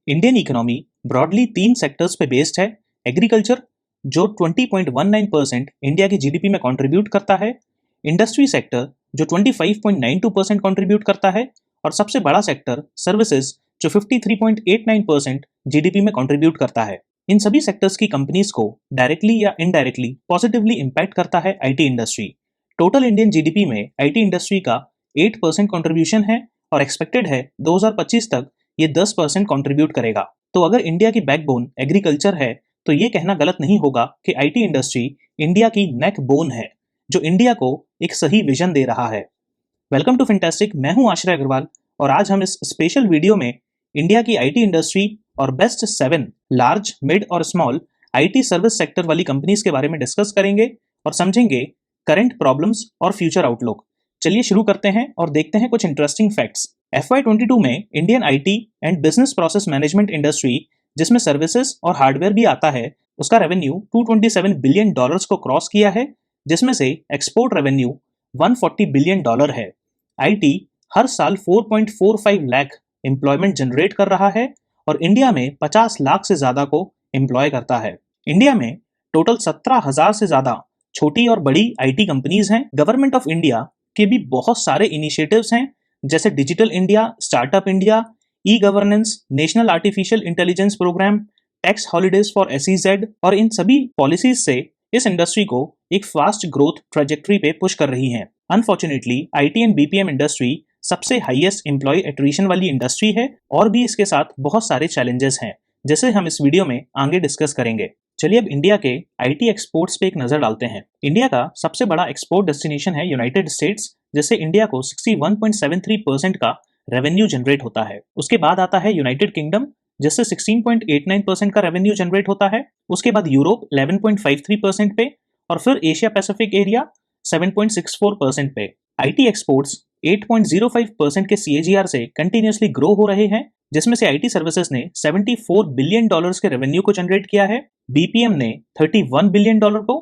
Indian economy broadly तीन sectors पे based है। एग्रीकल्चर जो 20.19% इंडिया की जीडीपी में कंट्रीब्यूट करता है, इंडस्ट्री सेक्टर जो 25.92% कंट्रीब्यूट करता है और सबसे बड़ा सेक्टर सर्विसेज जो 53.89% जीडीपी में कंट्रीब्यूट करता है। इन सभी सेक्टर्स की कंपनीज को डायरेक्टली या इनडायरेक्टली पॉजिटिवली इंपैक्ट करता है IT industry. Total Indian GDP में आईटी इंडस्ट्री का 8% कंट्रीब्यूशन है और एक्सपेक्टेड है 2025 तक ये 10% कंट्रीब्यूट करेगा। तो अगर इंडिया की बैकबोन एग्रीकल्चर है तो ये कहना गलत नहीं होगा कि आईटी इंडस्ट्री इंडिया की नेक बोन है जो इंडिया को एक सही विजन दे रहा है। वेलकम टू फैंटास्टिक, मैं हूं आश्रय अग्रवाल और आज हम इस स्पेशल वीडियो में इंडिया की आईटी इंडस्ट्री और बेस्ट 7 लार्ज, मिड और स्मॉल आईटी सर्विस सेक्टर वाली कंपनीज के बारे में डिस्कस करेंगे और समझेंगे करंट प्रॉब्लम्स और फ्यूचर आउटलुक। चलिए शुरू करते हैं और देखते हैं कुछ इंटरेस्टिंग फैक्ट्स। FY22 में Indian IT and business process management industry, जिसमें सर्विसेज और हार्डवेयर भी आता है, उसका रेवेन्यू $227 बिलियन को क्रॉस किया है, जिसमें से एक्सपोर्ट रेवेन्यू $140 बिलियन है। आईटी हर साल 4.45 लाख एम्प्लॉयमेंट जनरेट कर रहा है और इंडिया में 50 लाख से ज्यादा को एम्प्लॉय करता है। इंडिया में टोटल 17,000 से ज्यादा छोटी और बड़ी आईटी कंपनीज हैं। गवर्नमेंट ऑफ इंडिया के भी बहुत सारे इनिशिएटिव्स हैं, जैसे digital India, startup India, e governance, national artificial intelligence programme, tax holidays for SEZ, और इन सभी पॉलिसीज से इस इंडस्ट्री को एक फास्ट ग्रोथ ट्रेजेक्टरी पे पुश कर रही हैं। Unfortunately IT and BPM industry सबसे हाईएस्ट एम्प्लॉय एट्रिशन वाली इंडस्ट्री है और भी इसके साथ बहुत सारे चैलेंजेस हैं, जैसे हम इस वीडियो में आगे डिस्कस करेंगे। चलिए अब इंडिया के आईटी एक्सपोर्ट्स पे एक नजर डालते हैं। इंडिया का सबसे बड़ा एक्सपोर्ट डेस्टिनेशन है यूनाइटेड स्टेट्स, जिससे इंडिया को 61.73% का रेवेन्यू जनरेट होता है। उसके बाद आता है यूनाइटेड किंगडम, जिससे 16.89% का रेवेन्यू जनरेट होता है। उसके बाद यूरोप 11.53% पे और फिर एशिया पैसिफिक एरिया 7.64% पे। आईटी एक्सपोर्ट्स 8.05% के CAGR से कंटिन्यूसली ग्रो हो रहे हैं, जिसमें से आईटी सर्विसेज ने $74 बिलियन के रेवेन्यू को जनरेट किया है, बीपीएम ने $31 बिलियन को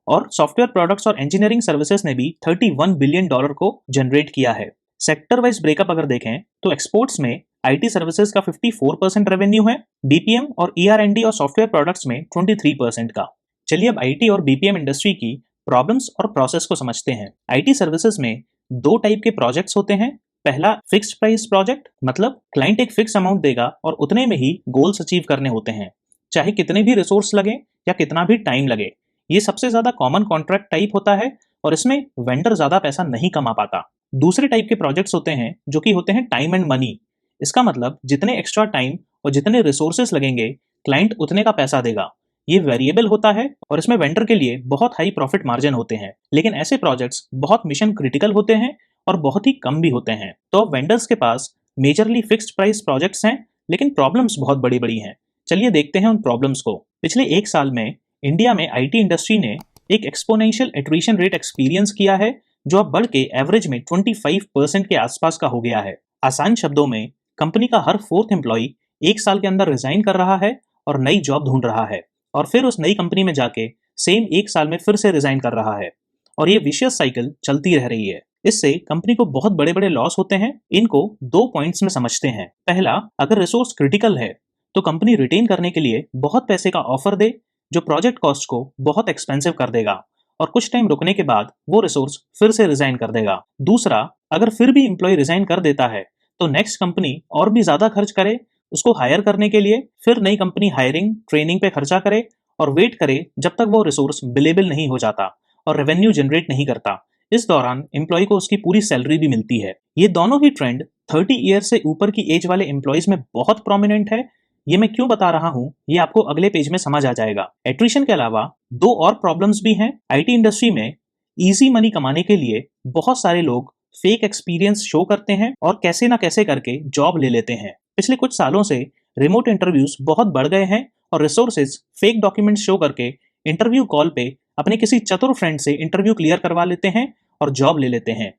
और सॉफ्टवेयर प्रोडक्ट्स और इंजीनियरिंग सर्विसेज ने भी $31 बिलियन को जनरेट किया है। सेक्टर वाइज ब्रेकअप अगर देखें तो एक्सपोर्ट्स में आईटी सर्विसेज का 54% रेवेन्यू है, बीपीएम और ER&D और सॉफ्टवेयर प्रोडक्ट्स में 23% का। चलिए अब आईटी और बीपीएम इंडस्ट्री की प्रॉब्लम्स और प्रोसेस को समझते हैं। आईटी सर्विसेज में दो टाइप के प्रोजेक्ट्स होते हैं। पहला फिक्स्ड प्राइस प्रोजेक्ट, मतलब क्लाइंट एक फिक्स अमाउंट देगा और उतने में ही गोल्स अचीव करने होते हैं, चाहे कितने भी रिसोर्स लगे या कितना भी टाइम लगे। ये सबसे ज्यादा कॉमन कॉन्ट्रैक्ट टाइप होता है और इसमें वेंडर ज्यादा पैसा नहीं कमा पाता। दूसरे टाइप के प्रोजेक्ट्स होते हैं जो कि होते हैं टाइम एंड मनी। इसका मतलब जितने एक्स्ट्रा टाइम और जितने रिसोर्सेस लगेंगे, क्लाइंट उतने का पैसा देगा। ये वेरिएबल होता है और इसमें वेंडर के लिए बहुत हाई प्रॉफिट मार्जिन होते हैं, लेकिन ऐसे प्रोजेक्ट्स बहुत मिशन क्रिटिकल होते हैं और बहुत ही कम भी होते हैं। तो अब वेंडर्स के पास मेजरली फिक्स्ड प्राइस प्रोजेक्ट्स हैं, लेकिन प्रॉब्लम्स बहुत बड़ी बड़ी हैं। चलिए देखते हैं उन प्रॉब्लम्स को। पिछले एक साल में इंडिया में आईटी इंडस्ट्री ने एक एक्सपोनेंशियल एट्रिशन रेट एक्सपीरियंस किया है, जो अब बढ़ के एवरेज में 25% के आसपास का हो गया है। आसान शब्दों में, कंपनी का हर 4th एम्प्लॉय एक साल के अंदर रिजाइन कर रहा है और नई जॉब ढूंढ रहा है और फिर उस नई कंपनी में जाके सेम एक साल में फिर से रिजाइन कर रहा है और ये विशियस साइकिल चलती रह रही है। इससे कंपनी को बहुत बड़े बड़े लॉस होते हैं। इनको 2 पॉइंट्स में समझते हैं। पहला, अगर रिसोर्स क्रिटिकल है तो कंपनी रिटेन करने के लिए बहुत पैसे का ऑफर दे, जो प्रोजेक्ट कॉस्ट को बहुत एक्सपेंसिव कर देगा और कुछ टाइम रुकने के बाद वो रिसोर्स फिर से रिजाइन कर देगा। दूसरा, अगर फिर भी एम्प्लॉय रिजाइन कर देता है तो नेक्स्ट कंपनी और भी ज्यादा खर्च करे उसको हायर करने के लिए, फिर नई कंपनी हायरिंग ट्रेनिंग पे खर्चा करे और वेट करे जब तक वो रिसोर्स बिलेबल नहीं हो जाता और रेवेन्यू जनरेट नहीं करता। इस दौरान एम्प्लॉय को उसकी पूरी सैलरी भी मिलती है। ये दोनों ही ट्रेंड 30 ईयर से ऊपर की एज वाले एम्प्लॉयज में बहुत प्रोमिनेंट है। ये मैं क्यों बता रहा हूँ, ये आपको अगले पेज में समझ आ जाएगा। एट्रिशन के अलावा 2 और प्रॉब्लम्स भी हैं। आईटी इंडस्ट्री में इजी मनी कमाने के लिए बहुत सारे लोग फेक एक्सपीरियंस शो करते हैं और कैसे ना कैसे करके जॉब ले लेते हैं। पिछले कुछ सालों से रिमोट इंटरव्यूज बहुत बढ़ गए हैं और रिसोर्सेज फेक डॉक्यूमेंट्स शो करके इंटरव्यू कॉल पे अपने किसी चतुर फ्रेंड से इंटरव्यू क्लियर करवा लेते हैं और जॉब ले लेते हैं।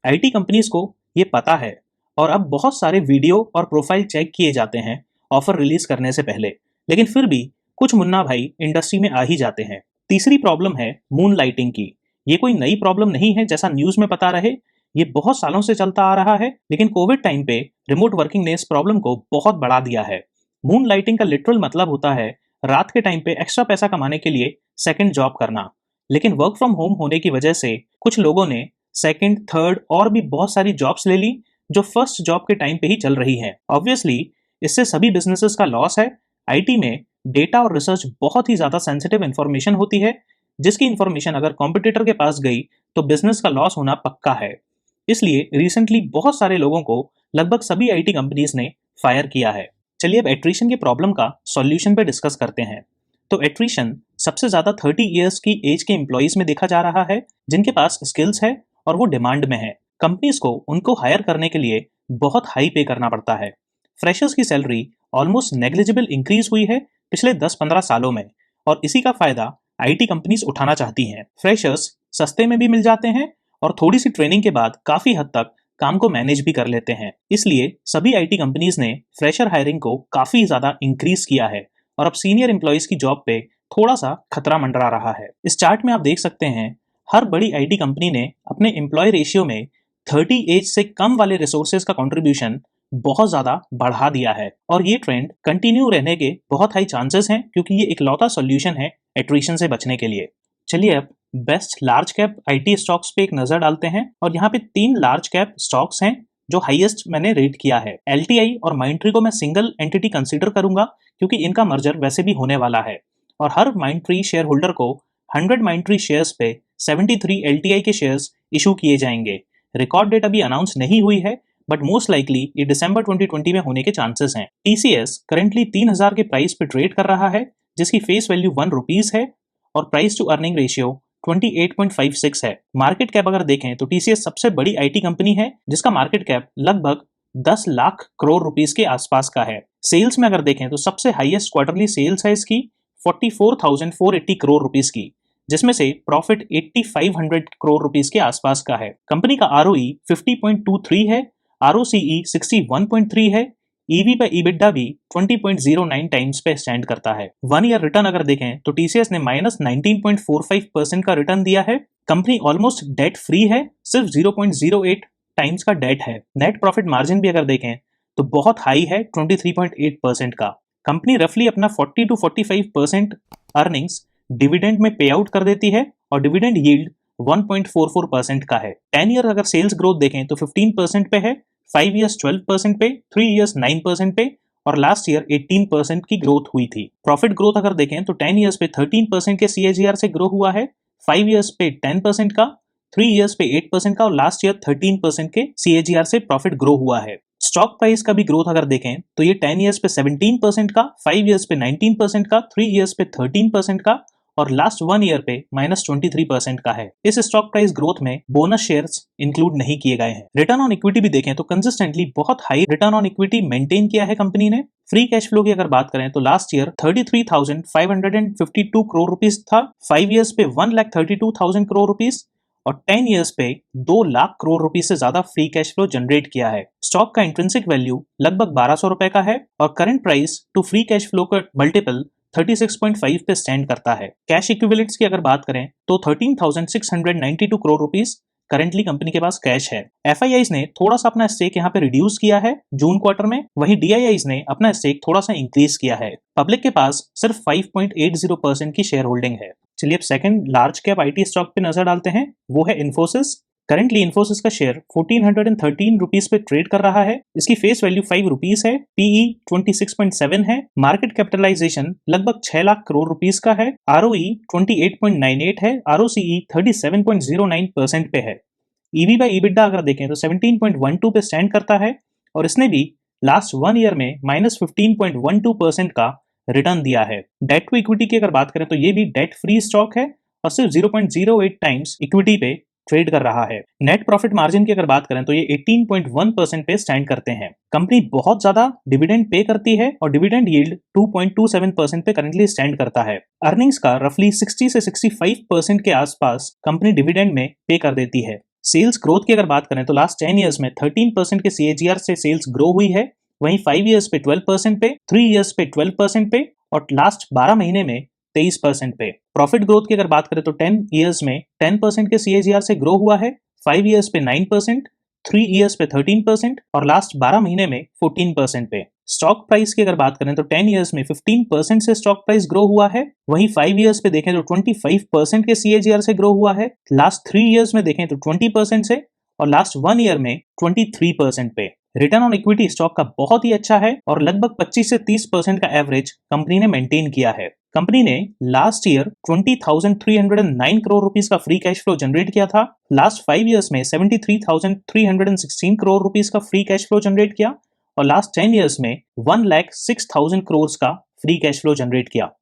आईटी कंपनीज को ये पता है और अब बहुत सारे वीडियो और प्रोफाइल चेक किए जाते हैं ऑफर रिलीज करने से पहले, लेकिन फिर भी कुछ मुन्ना भाई इंडस्ट्री में आ ही जाते हैं। तीसरी प्रॉब्लम है मून लाइटिंग की। ये कोई नई प्रॉब्लम नहीं है जैसा न्यूज में पता रहे, ये बहुत सालों से चलता आ रहा है, लेकिन कोविड टाइम पे रिमोट वर्किंग ने इस प्रॉब्लम को बहुत बढ़ा दिया है। मून लाइटिंग का लिटरल मतलब होता है रात के टाइम पे एक्स्ट्रा पैसा कमाने के लिए सेकंड जॉब करना। लेकिन वर्क फ्रॉम होम होने की वजह से कुछ लोगों ने सेकंड, थर्ड और भी बहुत सारी जॉब्स ले ली जो फर्स्ट जॉब के टाइम पे ही चल रही हैं। ऑब्वियसली इससे सभी बिजनेसेस का लॉस है। आईटी में डेटा और रिसर्च बहुत ही ज्यादा सेंसिटिव इंफॉर्मेशन होती है, जिसकी इंफॉर्मेशन अगर कॉम्पिटिटर के पास गई तो बिजनेस का लॉस होना पक्का है। इसलिए रिसेंटली बहुत सारे लोगों को लगभग सभी आईटी कंपनीज ने फायर किया है। चलिए अब एट्रिशन की प्रॉब्लम का सॉल्यूशन पे डिस्कस करते हैं। तो एट्रिशन सबसे ज्यादा 30 इयर्स की एज के एम्प्लॉयज में देखा जा रहा है, जिनके पास स्किल्स है और वो डिमांड में है। कंपनीज को उनको हायर करने के लिए बहुत हाई पे करना पड़ता है। फ्रेशर्स की सैलरी ऑलमोस्ट नेग्लिजिबल इंक्रीज हुई है पिछले 10-15 सालों में, और इसी का फायदा आईटी कंपनीज उठाना चाहती हैं। फ्रेशर्स सस्ते में भी मिल जाते हैं और थोड़ी सी ट्रेनिंग के बाद काफी हद तक काम को मैनेज भी कर लेते हैं। इसलिए सभी आईटी कंपनीज ने फ्रेशर हायरिंग को काफी ज्यादा इंक्रीज किया है और अब सीनियर एम्प्लॉयज की जॉब पे थोड़ा सा खतरा मंडरा रहा है। इस चार्ट में आप देख सकते हैं हर बड़ी आईटी कंपनी ने अपने एम्प्लॉय रेशियो में 30 एज से कम वाले रिसोर्सेज का कंट्रीब्यूशन बहुत ज्यादा बढ़ा दिया है, और ये ट्रेंड कंटिन्यू रहने के बहुत हाई चांसेस हैं, क्योंकि ये इकलौता सॉल्यूशन है एट्रिशन से बचने के लिए। चलिए अब best large cap IT stocks पे एक नजर डालते हैं, और यहाँ पे 3 लार्ज कैप स्टॉक्स हैं जो हाईएस्ट मैंने रेट किया है। एलटीआई और माइंडट्री को मैं सिंगल एंटिटी कंसीडर करूंगा क्योंकि इनका मर्जर वैसे भी होने वाला है, और हर माइंडट्री शेयर होल्डर को 100 माइंडट्री शेयर्स पे 73 एलटीआई के शेयर्स इशू किए जाएंगे। रिकॉर्ड डेट अभी अनाउंस नहीं हुई है, बट मोस्ट लाइकली ये दिसंबर 2020 में होने के चांसेस हैं। टीसीएस करेंटली 3000 के प्राइस पे ट्रेड कर रहा है, जिसकी फेस वैल्यू 1 रुपीज है और प्राइस टू अर्निंग रेशियो 28.56 है। मार्केट कैप अगर देखें तो टीसीएस सबसे बड़ी आईटी कंपनी है, जिसका मार्केट कैप लगभग 10 लाख करोड़ रुपीस के आसपास का है। सेल्स में अगर देखें तो सबसे हाईएस्ट क्वार्टरली सेल्स है इसकी 44,480 करोड़ रुपीस की, जिसमें से प्रॉफिट 8500 करोड़ रुपीस के आसपास का है। कंपनी का आरओई 50.23 है, आरओसीई 61.3 है, ईवी पे ईबिटडा भी 20.09 टाइम्स पे स्टैंड करता है। 1 ईयर रिटर्न अगर देखें तो टीसीएस ने -19.45% का रिटर्न दिया है। कंपनी ऑलमोस्ट डेट फ्री है, सिर्फ 0.08 टाइम्स का डेट है। नेट प्रॉफिट मार्जिन भी अगर देखें तो बहुत हाई है, 23.8% का। कंपनी रफली अपना 40 to 45% अर्निंग्स डिविडेंड में पे आउट कर देती है और डिविडेंड यील्ड 1.44% का है। 10 ईयर अगर सेल्स ग्रोथ देखें तो 15% पे है, 5 ईयर्स 12% पे, 3 ईयर्स 9% पे, और लास्ट ईयर 18% की ग्रोथ हुई थी। प्रॉफिट ग्रोथ अगर देखें तो 10 ईयर्स पे 13% के सीएजीआर से ग्रो हुआ है, 5 ईयर्स पे 10% का, 3 ईयर्स पे 8% का, और लास्ट ईयर 13% के सीएजीआर से प्रॉफिट ग्रो हुआ है। स्टॉक प्राइस का भी ग्रोथ अगर देखें तो ये 10 ईयर्स पे 17% का, 5 ईयर्स पे 19% का, 3 ईयर्स पे 13% का, और लास्ट 1 ईयर पे -23% का है। इस स्टॉक प्राइस ग्रोथ में बोनस शेयर्स इंक्लूड नहीं किए गए हैं। रिटर्न ऑन इक्विटी भी देखें तो कंसिस्टेंटली बहुत high return on equity maintain किया है कंपनी ने। फ्री कैश फ्लो की अगर बात करें तो लास्ट ईयर 33,552 करोड़ रुपीस था, 5 ईयर्स पे 1,32,000 करोड़ रुपीस, और 10 ईयर्स पे 2 लाख करोड़ रुपीस से ज्यादा फ्री कैश फ्लो जनरेट किया है। स्टॉक का इंट्रिंसिक वैल्यू लगभग 1200 रुपए का है, और current price to free cash flow का मल्टीपल 36.5 पे स्टैंड करता है। कैश इक्विवेलेंट्स की अगर बात करें तो 13,692 करोड़ रुपीस करंटली कंपनी के पास कैश है। एफआईआईज ने थोड़ा सा अपना स्टेक यहाँ पे रिड्यूस किया है जून क्वार्टर में, वहीं डीआईआईज ने अपना स्टेक थोड़ा सा इंक्रीज किया है। पब्लिक के पास सिर्फ 5.80% की शेयर होल्डिंग है। चलिए अब second large cap IT stock पे नजर डालते हैं, वो है इन्फोसिस। करेंटली इन्फोसिस का शेयर 1413 रुपीस पे ट्रेड कर रहा है। इसकी फेस वैल्यू 5 रुपीस है, पीई 26.7 है, मार्केट कैपिटलाइजेशन लगभग 6 लाख करोड़ रुपीस का है, आरओई 28.98 है, आरओसीई 37.09% पे है। ईवी बाय ईबिटडा अगर देखें तो 17.12 पे स्टैंड करता है, और इसने भी लास्ट 1 ईयर में -15.12% का रिटर्न दिया है। डेट टू इक्विटी की अगर बात करें तो ये भी डेट फ्री स्टॉक है और सिर्फ 0.08 टाइम्स इक्विटी पे ट्रेड कर रहा है। नेट प्रॉफिट मार्जिन की अगर बात करें तो ये 18.1% पे स्टैंड करते हैं। कंपनी बहुत ज्यादा डिविडेंड पे करती है और डिविडेंड यील्ड 2.27% पे करंटली स्टैंड करता है। अर्निंग्स का रफली 60 से 65% के आसपास कंपनी डिविडेंड में पे कर देती है। सेल्स ग्रोथ की अगर बात करें तो लास्ट 10 ईयर्स में 13% के सीएजीआर से सेल्स ग्रो हुई है, वहीं 5 ईयर्स पे 12% पे, 3 ईयर्स पे 12% पे, और लास्ट 12 महीने में 23% पे। प्रॉफिट ग्रोथ की अगर बात करें तो 10 ईयर्स में 10% के सीएजीआर से ग्रो हुआ है, 5 ईयर्स पे 9%, 3 ईयर्स पे 13%, और लास्ट 12 महीने में 14% पे। स्टॉक प्राइस की अगर बात करें तो 10 इयर्स में 15% से स्टॉक प्राइस ग्रो हुआ है, वहीं 5 इयर्स पे देखें तो 25% के CAGR से ग्रो हुआ है, लास्ट 3 इयर्स में देखें तो 20% से और लास्ट 1 ईयर में 23% पे। रिटर्न ऑन इक्विटी स्टॉक का बहुत ही अच्छा है और लगभग 25 से 30% का एवरेज कंपनी ने मेंटेन किया है। कंपनी ने लास्ट ईयर 20,309 करोड़ रुपीस का फ्री कैश फ्लो जनरेट किया था, लास्ट 5 इयर्स में 73,316 करोड़ रुपीस का फ्री कैश फ्लो जनरेट किया और लास्ट 10 इयर्स में 1,06,000 करोड़ का फ्री कैश फ्लो जनरेट किया।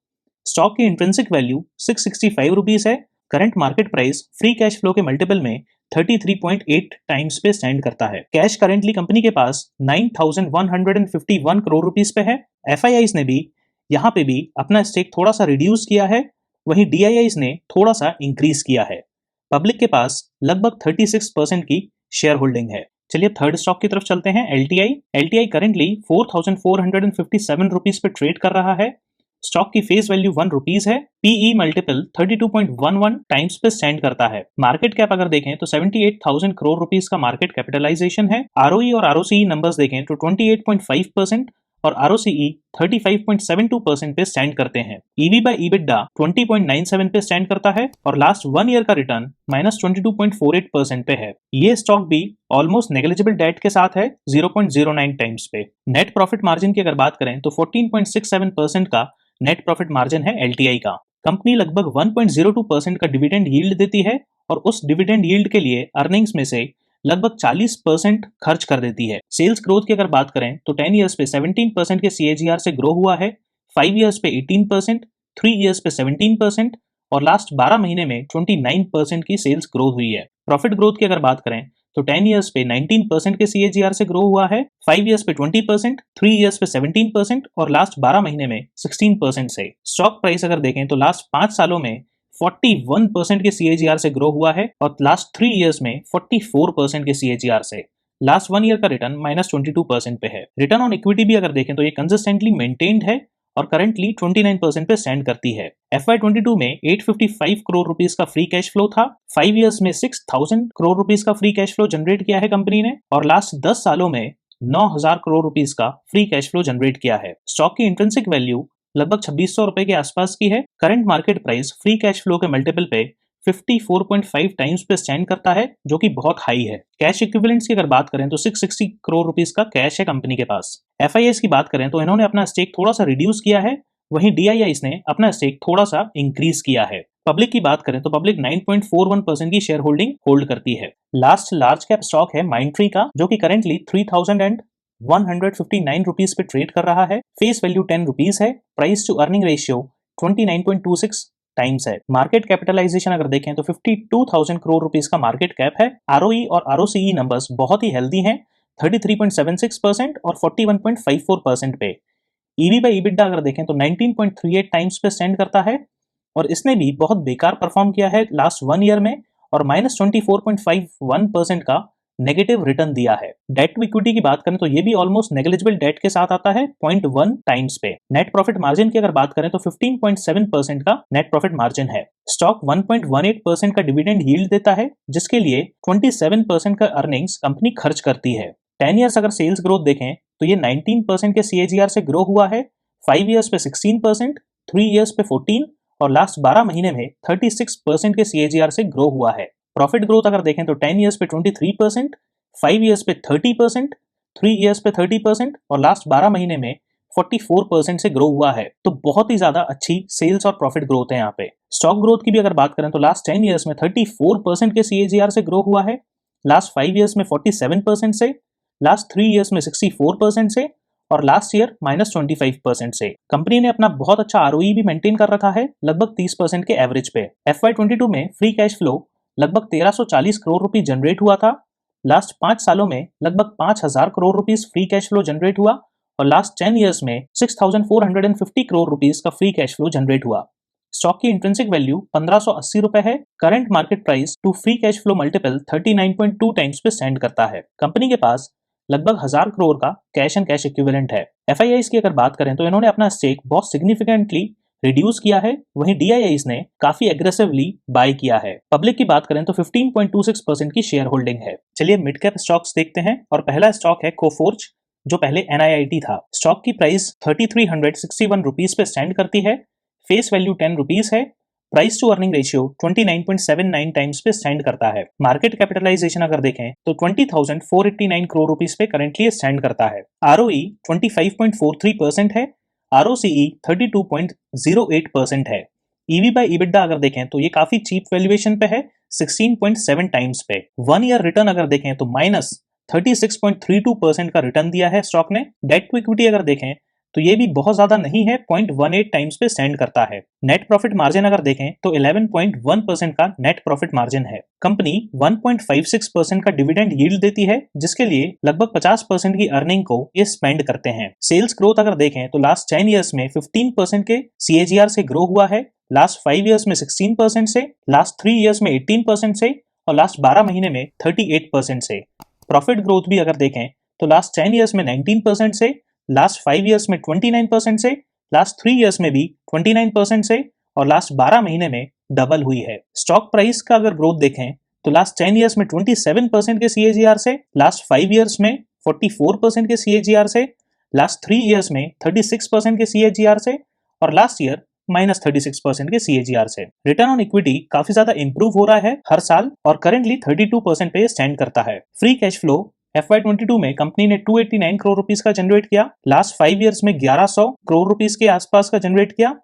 स्टॉक की इंट्रिंसिक वैल्यू 665 रुपीस है। Current market price free cash flow के मल्टीपल में 33.8 टाइम्स पे स्टैंड करता है। कैश करेंटली कंपनी के पास 9,151 करोड़ रुपीस पे है। FIIs ने भी यहाँ पे भी अपना स्टेक थोड़ा सा रिड्यूस किया है, वहीं DIIs ने थोड़ा सा इंक्रीज किया है। पब्लिक के पास लगभग 36% की शेयर होल्डिंग है। चलिए थर्ड स्टॉक की तरफ चलते हैं, LTI करेंटली 4,457 रुपीस पे ट्रेड कर रहा है। स्टॉक की फेस वैल्यू 1 रुपीस है। PE मल्टीपल 32.11 टाइम्स पे स्टैंड करता है। मार्केट कैप अगर देखें तो 78,000 करोड़ रुपीस का मार्केट कैपिटलाइजेशन है। ROE और ROCE नंबर्स देखें तो 28.5% और ROCE 35.72% पे स्टैंड करते हैं। EV by EBITDA 20.97 पे स्टैंड करता है और लास्ट 1 ईयर का रिटर्न -22.48% पे है। ये स्टॉक भी ऑलमोस्ट नेग्लिजिबल डेट के साथ है 0.09 टाइम्स पे। नेट प्रॉफिट मार्जिन की अगर बात करें तो 14.67% का नेट प्रॉफिट मार्जिन है LTI का। कंपनी लगभग 1.02% का डिविडेंड यील्ड देती है और उस डिविडेंड यील्ड के लिए अर्निंग्स में से लगभग 40% खर्च कर देती है। सेल्स ग्रोथ की अगर बात करें तो 10 इयर्स पे 17% के CAGR से ग्रो हुआ है, 5 इयर्स पे 18%, 3 इयर्स पे 17% और लास्ट 12 महीने में 29% की सेल्स ग्रोथ हुई है। प्रॉफिट ग्रोथ की अगर बात करें तो 10 इयर्स पे 19% के CAGR से ग्रो हुआ है, 5 इयर्स पे 20%, 3 इयर्स पे 17% और लास्ट 12 महीने में 16% से। स्टॉक प्राइस अगर देखें तो लास्ट 5 सालों में 41% के CAGR से ग्रो हुआ है और लास्ट 3 इयर्स में 44% के CAGR से। लास्ट 1 ईयर का रिटर्न -22% पे है। रिटर्न ऑन इक्विटी भी अगर देखें तो ये कंसिस्टेंटली मेंटेन्ड है और करंटली 29% पे स्टैंड करती है। FY22 में 855 करोड़ रुपीस का फ्री कैश फ्लो था, 5 इयर्स में 6,000 करोड़ रुपीस का फ्री कैश फ्लो जनरेट किया है कंपनी ने और लास्ट 10 सालों में 9,000 करोड़ रुपीस का फ्री कैश फ्लो जनरेट किया है। स्टॉक की इंट्रिंसिक वैल्यू लगभग 2600 रुपए के आसपास की है। Current market price free cash flow के मल्टीपल पे 54.5 टाइम्स पे स्टैंड करता है, जो कि बहुत हाई है। कैश इक्विवेलेंट्स की अगर बात करें तो 660 करोड़ रुपीस का कैश है कंपनी के पास। FIIs की बात करें तो इन्होंने अपना स्टेक थोड़ा सा रिड्यूस किया है, वहीं DIIs ने अपना स्टेक थोड़ा सा इंक्रीज किया है। पब्लिक की बात करें तो पब्लिक 9.41% की शेयर होल्डिंग होल्ड करती है। लास्ट लार्ज कैप स्टॉक है माइंडट्री का, जो कि करेंटली 3,159 रुपीस पे ट्रेड कर रहा है। फेस वैल्यू 10 रुपीस है। Price to earning ratio 29.26 times है। मार्केट कैपिटलाइजेशन अगर देखें तो 52,000 करोड़ रुपीस का मार्केट कैप है। ROE और ROCE नंबर्स बहुत ही हेल्दी हैं, 33.76% और 41.54% पे। EV by EBITDA अगर देखें तो 19.38 टाइम्स पे स्टैंड करता है और इसने भी बहुत बेकार परफॉर्म किया है लास्ट 1 ईयर में और -24.51% का नेगेटिव रिटर्न दिया है। डेट टू इक्विटी की बात करें तो ये भी ऑलमोस्ट नेग्लिजिबल डेट के साथ आता है 0.1 टाइम्स पे। नेट प्रॉफिट मार्जिन की अगर बात करें तो 15.7% का नेट प्रॉफिट मार्जिन है। स्टॉक 1.18% का डिविडेंड यील्ड देता है, जिसके लिए 27% का अर्निंग्स कंपनी खर्च करती है। 10 इयर्स अगर सेल्स ग्रोथ देखें तो ये 19% के CAGR से ग्रो हुआ है, 5 इयर्स पे 16%, 3 इयर्स पे 14 और लास्ट 12 महीने में 36% के CAGR से ग्रो हुआ है। प्रॉफिट ग्रोथ अगर देखें तो 10 इयर्स पे 23%, 5 इयर्स पे 30%, 3 इयर्स पे 30% और लास्ट 12 महीने में 44% से ग्रो हुआ है। तो बहुत ही ज्यादा अच्छी सेल्स और प्रॉफिट ग्रोथ है यहाँ पे। स्टॉक ग्रोथ की भी अगर बात करें तो लास्ट 10 इयर्स में 34% के CAGR से ग्रो हुआ है, लास्ट 5 इयर्स में 47% से, लास्ट 3 इयर्स में 64% से और लास्ट ईयर -25% से। कंपनी ने अपना बहुत अच्छा ROE भी मेंटेन कर रखा है, लगभग 30% के एवरेज पे। FY22 में फ्री कैश फ्लो लगभग 1340 करोड़ रुपए जनरेट हुआ था। लास्ट 5 सालों में लगभग 5,000 crore rupees free cash flow generate हुआ और लास्ट 10 इयर्स में 6,450 करोड़ रुपीस का फ्री कैश फ्लो जनरेट हुआ। स्टॉक की इंट्रिंसिक वैल्यू 1580 रुपए है। Current market price to free cash flow multiple 39.2 times पे स्टैंड करता है। कंपनी के पास लगभग 1000 करोड़ का कैश एंड कैश इक्विवेलेंट है। FIIs की अगर बात करें तो इन्होंने अपना स्टेक बहुत सिग्निफिकेंटली रिड्यूस किया है, वहीं DIIs ने काफी एग्रेसिवली बाय किया है। पब्लिक की बात करें तो 15.26% की शेयर होल्डिंग है। चलिए मिड कैप स्टॉक्स देखते हैं और पहला स्टॉक है कोफोर्ज, जो पहले NIIT था। स्टॉक की प्राइस 3361 रुपीज पे स्टैंड करती है। फेस वैल्यू 10 रुपीज है। Price to earning ratio 29.79 times पे स्टैंड करता है। मार्केट कैपिटलाइजेशन अगर देखें तो 20,489 करोड़ रुपीस पे करंटली स्टैंड करता है। ROE 25.43% है। ROCE 32.08% है। EV बाय EBITDA अगर देखें तो ये काफी चीप वैल्यूएशन पे है, 16.7 टाइम्स पे। 1 ईयर रिटर्न अगर देखें तो -36.32% का रिटर्न दिया है स्टॉक ने। डेट टू इक्विटी अगर देखें तो ये भी बहुत ज्यादा नहीं है, 0.18 टाइम्स पे स्टैंड करता है। नेट प्रॉफिट मार्जिन अगर देखें तो 11.1% का नेट प्रॉफिट मार्जिन है। कंपनी 1.56% का डिविडेंड यील्ड देती है, जिसके लिए लगभग 50% की अर्निंग को ये स्पेंड करते हैं। सेल्स ग्रोथ अगर देखें तो लास्ट 10 ईयर्स में 15% के CAGR से ग्रो हुआ है, लास्ट 5 ईयर्स में 16% से, लास्ट 3 ईयर्स में 18% से और लास्ट 12 महीने में 38% से। प्रॉफिट ग्रोथ भी अगर देखें तो लास्ट 10 ईयर्स में 19% से, लास्ट 5 ईयर्स में 29% से, लास्ट 3 ईयर्स में भी 29% से और लास्ट 12 महीने में डबल हुई है। स्टॉक प्राइस का अगर ग्रोथ देखें तो लास्ट 10 ईयर्स में 27% के CAGR से, लास्ट 5 ईयर्स में 44% के CAGR से, लास्ट 3 ईयर्स में 36% के CAGR से और लास्ट ईयर -36% के CAGR से। रिटर्न ऑन इक्विटी काफी ज्यादा इंप्रूव हो रहा है हर साल और करेंटली 32% पे स्टैंड करता है। फ्री कैश फ्लो FY22 में कंपनी ने 289 करोड़ रुपीस का जनरेट किया, लास्ट 5 ईयर्स में 1100 करोड़ रुपीस के आसपास का जनरेट किया,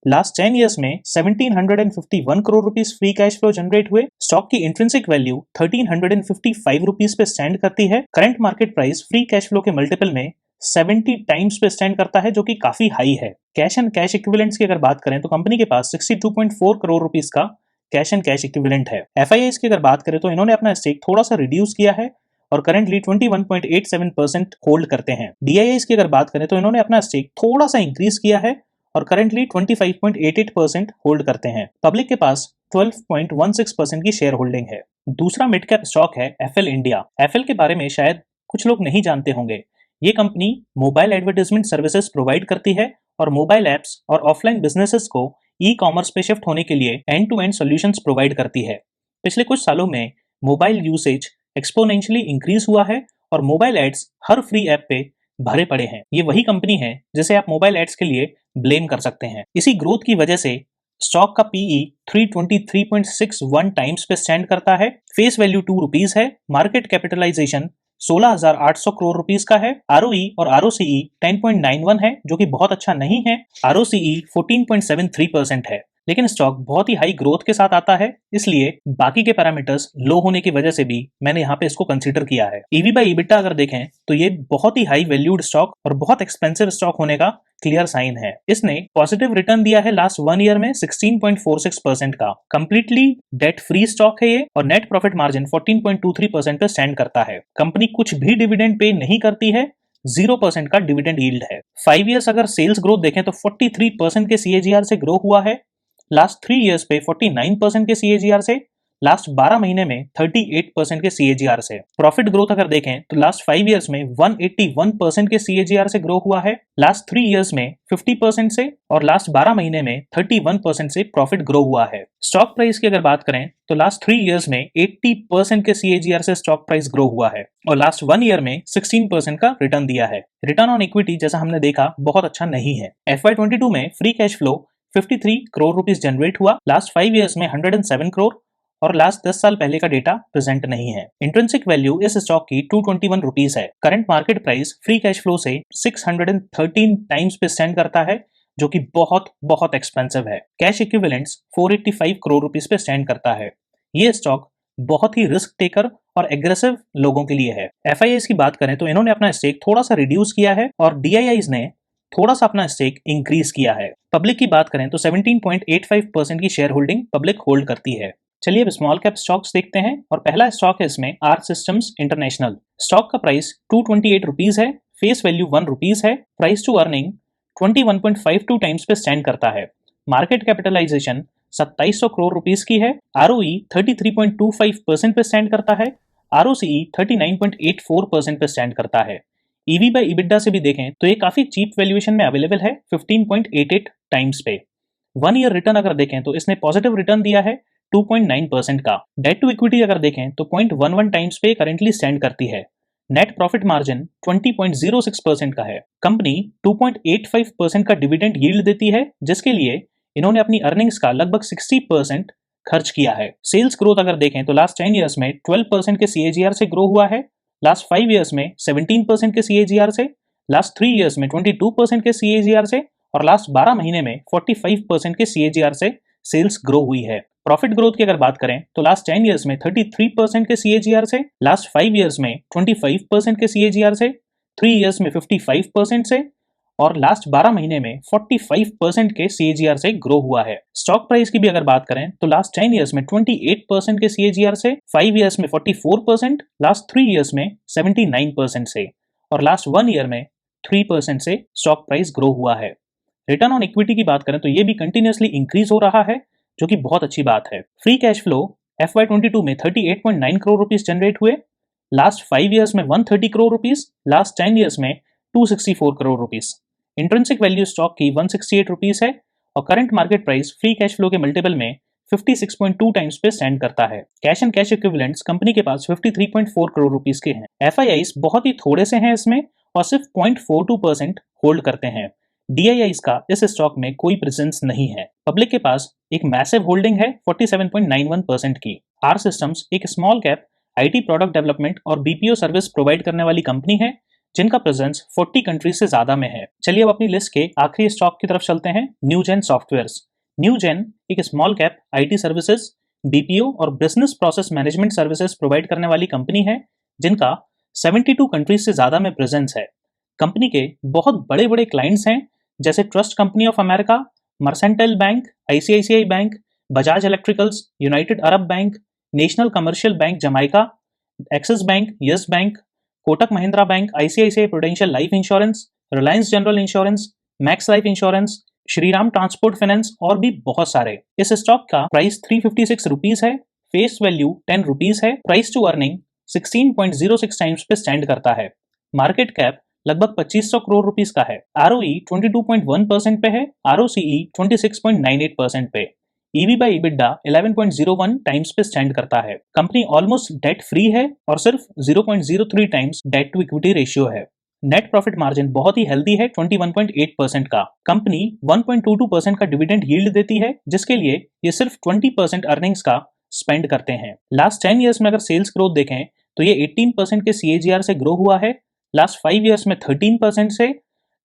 लास्ट 10 ईयर्स में 1751 crore rupees free cash flow generate हुए। स्टॉक की इंट्रिंसिक वैल्यू 1355 रुपीस पे स्टैंड करती है। Current market price free cash flow के मल्टीपल में 70 टाइम्स पे स्टैंड करता है, जो कि काफी हाई है। कैश एंड कैश इक्विवेलेंट्स की अगर बात करें तो कंपनी के पास 62.4 करोड़ रुपीस का कैश एंड कैश इक्विवेलेंट है। FIIs की अगर बात करें तो इन्होंने अपना स्टेक थोड़ा सा रिड्यूस किया है और करेंटली 21.87% होल्ड करते हैं। DIIs की अगर बात करें तो इन्होंने अपना स्टेक थोड़ा सा इंक्रीज किया है और करेंटली 25.88% होल्ड करते हैं। पब्लिक के पास 12.16% की शेयर होल्डिंग है। दूसरा मिड कैप स्टॉक है FL इंडिया। FL के बारे में शायद कुछ लोग नहीं जानते होंगे। ये company mobile advertisement services provide करती है और मोबाइल एप्स और ऑफलाइन बिजनेसेस को ई-कॉमर्स पे शिफ्ट होने के लिए end to end solutions provide करती है। पिछले कुछ सालों में मोबाइल यूसेज एक्सपोनेंशियली इंक्रीज हुआ है और मोबाइल एड्स हर फ्री ऐप पे भरे पड़े हैं। ये वही कंपनी है जिसे आप मोबाइल एड्स के लिए ब्लेम कर सकते हैं। इसी ग्रोथ की वजह से स्टॉक का PE 323.61 टाइम्स पे स्टैंड करता है। फेस वैल्यू 2 रुपीस है। मार्केट कैपिटलाइजेशन 16,800 करोड़ रुपीस का है। ROE और ROCE 10.91 है, जो कि बहुत अच्छा नहीं है। ROCE 14.73% है, लेकिन स्टॉक बहुत ही हाई ग्रोथ के साथ आता है, इसलिए बाकी के पैरामीटर्स लो होने की वजह से भी मैंने यहाँ पे इसको कंसीडर किया है। EV बाय EBITDA अगर देखें तो ये बहुत ही हाई वैल्यूड स्टॉक और बहुत एक्सपेंसिव स्टॉक होने का क्लियर साइन है। इसने पॉजिटिव रिटर्न दिया है लास्ट 1 ईयर में 16.46% का। कंप्लीटली डेट फ्री स्टॉक है ये और नेट प्रॉफिट मार्जिन 14.23% पे स्टैंड करता है। कंपनी कुछ भी डिविडेंड पे नहीं करती है, 0% का डिविडेंड यील्ड है। 5 ईयर्स अगर सेल्स ग्रोथ देखें तो 43% के CAGR से ग्रो हुआ है, लास्ट 3 ईयर्स पे 49% के CAGR से, लास्ट 12 महीने में 38% के CAGR से। प्रॉफिट ग्रोथ अगर देखें तो लास्ट 5 ईयर्स में 181% के CAGR से ग्रो हुआ है, लास्ट 3 ईयर्स में 50% से और लास्ट 12 महीने में 31% से प्रॉफिट ग्रो हुआ है। स्टॉक प्राइस की अगर बात करें तो लास्ट 3 ईयर्स में 80% के CAGR से स्टॉक प्राइस ग्रो हुआ है और लास्ट 1 ईयर में 16% का रिटर्न दिया है। रिटर्न ऑन इक्विटी जैसा हमने देखा बहुत अच्छा नहीं है। FY22 में free cash flow 53 crore rupees generate हुआ, लास्ट 5 ईयर्स में 107 करोड़ और लास्ट 10 साल पहले का डेटा प्रेजेंट नहीं है। इंट्रिंसिक वैल्यू इस स्टॉक की 221 रुपीस है। Current market price free cash flow से 613 टाइम्स पे स्टैंड करता है, जो कि बहुत बहुत एक्सपेंसिव है। कैश इक्विवेलेंट्स 485 करोड़ रुपीस पे स्टैंड करता है। ये स्टॉक बहुत ही रिस्क टेकर और एग्रेसिव लोगों के लिए है। FIIs की बात करें तो इन्होंने अपना स्टेक थोड़ा सा रिड्यूस किया है और DIIs ने थोड़ा सा अपना स्टेक इंक्रीज किया है। पब्लिक की बात करें तो 17.85% की शेयर होल्डिंग पब्लिक होल्ड करती है। चलिए अब स्मॉल कैप स्टॉक्स देखते हैं और पहला स्टॉक है इसमें आर सिस्टम्स इंटरनेशनल। स्टॉक का प्राइस 228 रुपीस है, फेस वैल्यू 1 रुपीस है, प्राइस टू अर्निंग 21.52 टाइम्स पे स्टैंड करता है। मार्केट कैपिटलाइजेशन 2700 करोड़ रुपीस की है। ROE 33.25% पे स्टैंड करता है। ROCE 39.84% पे स्टैंड करता है। EV बाय EBITDA से भी देखें तो ये काफी चीप वैल्यूएशन में अवेलेबल है 15.88 टाइम्स पे। 1 ईयर रिटर्न अगर देखें तो इसने पॉजिटिव रिटर्न दिया है 2.9% का। डेट टू इक्विटी अगर देखें तो 0.11 टाइम्स पे करेंटली स्टैंड करती है। नेट प्रॉफिट मार्जिन 20.06% का है। कंपनी 2.85% का डिविडेंड यील्ड देती है, जिसके लिए इन्होंने अपनी अर्निंग्स का लगभग 60% खर्च किया है। सेल्स ग्रोथ अगर देखें तो लास्ट 10 ईयर्स में 12% के CAGR से ग्रो हुआ है, लास्ट 5 ईयर्स में 17% के CAGR से, लास्ट 3 ईयर्स में 22% के CAGR से और लास्ट 12 महीने में 45% के CAGR से सेल्स ग्रो हुई है। प्रॉफिट ग्रोथ की अगर बात करें तो लास्ट 10 ईयर्स में 33% के CAGR से, लास्ट 5 ईयर्स में 25% के CAGR से, 3 ईयर्स में 55% से और लास्ट 12 महीने में 45% के CAGR से ग्रो हुआ है। स्टॉक प्राइस की भी अगर बात करें तो लास्ट 10 ईयर्स में 28% के CAGR से, 5 ईयर्स में 44%, लास्ट 3 ईयर्स में 79% से और लास्ट 1 ईयर में 3% से स्टॉक प्राइस ग्रो हुआ है। रिटर्न ऑन इक्विटी की बात करें तो ये भी कंटिन्यूसली इंक्रीज हो रहा है, जो कि बहुत अच्छी बात है। फ्री कैश फ्लो FY22 में 38.9 करोड़ रुपीस जनरेट हुए, लास्ट 5 ईयर्स में 130 करोड़ रुपीस, लास्ट 10 ईयर्स में 264 crore rupees. Intrinsic value stock की 168 रुपीस है और current market price free cash flow के मल्टीपल में 56.2 टाइम्स पे स्टैंड करता है। Cash and cash equivalents company के पास 53.4 करोड़ रुपीस के हैं। FIIs बहुत ही थोड़े से हैं इसमें और सिर्फ 0.42% होल्ड करते हैं। DIIs का इस स्टॉक में कोई प्रेजेंस नहीं है। पब्लिक के पास एक मैसिव होल्डिंग है 47.91% की। आर सिस्टम्स एक small cap IT product development और BPO सर्विस प्रोवाइड करने वाली कंपनी है, जिनका प्रेजेंस 40 कंट्रीज से ज्यादा में है। चलिए अब अपनी लिस्ट के आखिरी स्टॉक की तरफ चलते हैं, न्यूजेन सॉफ्टवेयर्स। न्यूजेन एक small cap IT services, BPO और business process management services provide करने वाली कंपनी है, जिनका 72 कंट्रीज से ज्यादा में प्रेजेंस है। कंपनी के बहुत बड़े बड़े क्लाइंट्स हैं, जैसे trust company of America, mercantile bank, ICICI bank, Bajaj electricals, United Arab bank, national commercial bank Jamaica, axis bank, yes bank, Kotak Mahindra bank, ICICI prudential life insurance, Reliance general insurance, max life insurance, Shriram transport finance और भी बहुत सारे। इस stock का price 356 rupees है, face value 10 rupees है, price to earning 16.06 times पे stand करता है। मार्केट कैप लगभग 2500 करोड़ रुपीस का है। ROE 22.1% पे है, ROCE 26.98% पे, EV by EBITDA 11.01 टाइम्स पे स्टैंड करता है। कंपनी ऑलमोस्ट डेट फ्री है और सिर्फ 0.03 times debt to equity ratio है। नेट प्रॉफिट मार्जिन बहुत ही हेल्दी है 21.8% का। कंपनी 1.22% का डिविडेंड यील्ड देती है, जिसके लिए ये सिर्फ 20% अर्निंग्स का स्पेंड करते हैं। लास्ट 10 ईयर्स में अगर सेल्स ग्रोथ देखें तो ये 18% के CAGR से ग्रो हुआ है, लास्ट 5 ईयर्स में 13% से,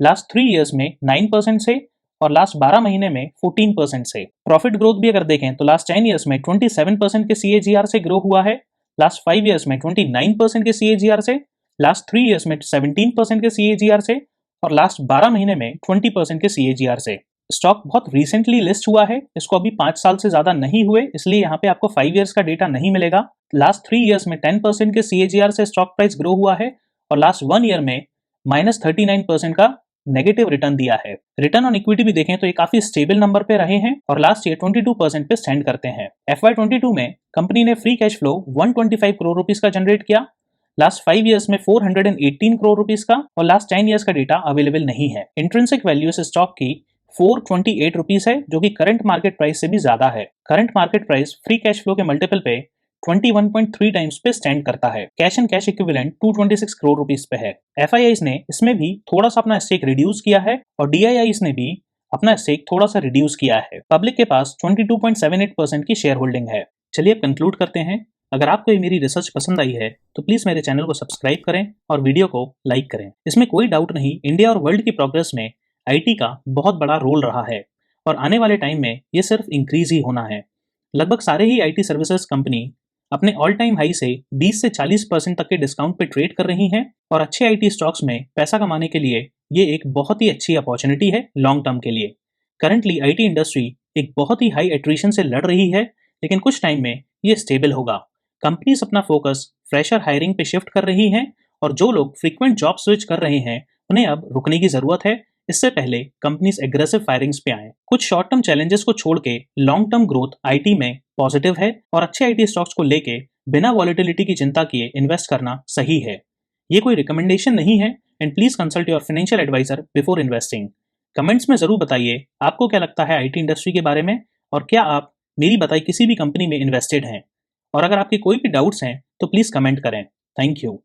लास्ट 3 ईयर्स में 9% से और लास्ट 12 महीने में 14% से। प्रॉफिट ग्रोथ भी अगर देखें तो लास्ट 10 ईयर्स में 27% के CAGR से ग्रो हुआ है, लास्ट 5 ईयर्स में 29% के CAGR से, लास्ट 3 ईयर्स में 17% के CAGR से और लास्ट 12 महीने में 20% के CAGR से। स्टॉक बहुत रिसेंटली लिस्ट हुआ है, इसको अभी 5 साल से ज्यादा नहीं हुए, इसलिए यहाँ पे आपको 5 ईयर्स का डेटा नहीं मिलेगा। लास्ट 3 ईयर्स में 10% के CAGR से स्टॉक प्राइस ग्रो हुआ है और लास्ट 1 ईयर में -39% का नेगेटिव रिटर्न दिया है। रिटर्न ऑन इक्विटी भी देखें तो ये काफी स्टेबल नंबर पे रहे हैं और लास्ट ईयर 22% पे स्टैंड करते हैं। FY22 में कंपनी ने free cash flow 125 crore rupees का जनरेट किया, लास्ट 5 ईयर्स में 418 करोड़ रुपीस का और लास्ट 10 ईयर्स का डेटा अवेलेबल नहीं है। इंट्रिंसिक वैल्यू इस स्टॉक की 428 रुपीस है, जो कि करंट मार्केट प्राइस से भी ज्यादा है। Current market price free cash flow के मल्टीपल पे 21.3 टाइम्स पे स्टैंड करता है। Cash and cash equivalent 226 crore rupees पे है। FIIs ने इसमें भी थोड़ा सा अपना स्टेक रिड्यूस किया है और DIIs ने भी अपना स्टेक थोड़ा सा रिड्यूस किया है। पब्लिक के पास 22.78% की शेयर होल्डिंग है। चलिए अब कंक्लूड करते हैं। अगर आपको ये मेरी रिसर्च पसंद आई है तो प्लीज मेरे चैनल को सब्सक्राइब करें और वीडियो को लाइक करें। इसमें कोई डाउट नहीं, इंडिया और वर्ल्ड की प्रोग्रेस में IT का बहुत बड़ा रोल रहा है और आने वाले टाइम में ये सिर्फ इंक्रीज ही होना है। लगभग सारे ही IT सर्विसेज कंपनी अपने ऑल टाइम हाई से 20 से 40% तक के डिस्काउंट पे ट्रेड कर रही हैं और अच्छे IT स्टॉक्स में पैसा कमाने के लिए ये एक बहुत ही अच्छी अपॉर्चुनिटी है लॉन्ग टर्म के लिए। करंटली IT इंडस्ट्री एक बहुत ही हाई एट्रिशन से लड़ रही है, लेकिन कुछ टाइम में ये स्टेबल होगा। कंपनीज अपना फोकस फ्रेशर हायरिंग पे शिफ्ट कर रही हैं और जो लोग फ्रीक्वेंट जॉब स्विच कर रहे हैं उन्हें अब रुकने की जरूरत है, इससे पहले कंपनीज एग्रेसिव फायरिंग्स पे आए। कुछ शॉर्ट टर्म चैलेंजेस को छोड़ के लॉन्ग टर्म ग्रोथ IT में पॉजिटिव है और अच्छे IT स्टॉक्स को लेके बिना वॉलेटिलिटी की चिंता किए इन्वेस्ट करना सही है। ये कोई रिकमेंडेशन नहीं है and please consult your financial advisor before investing. Comments में जरूर बताइए आपको क्या लगता है IT इंडस्ट्री के बारे में और क्या आप मेरी बताई किसी भी कंपनी में इन्वेस्टेड हैं, और अगर आपके कोई भी डाउट्स हैं तो प्लीज कमेंट करें। Thank you.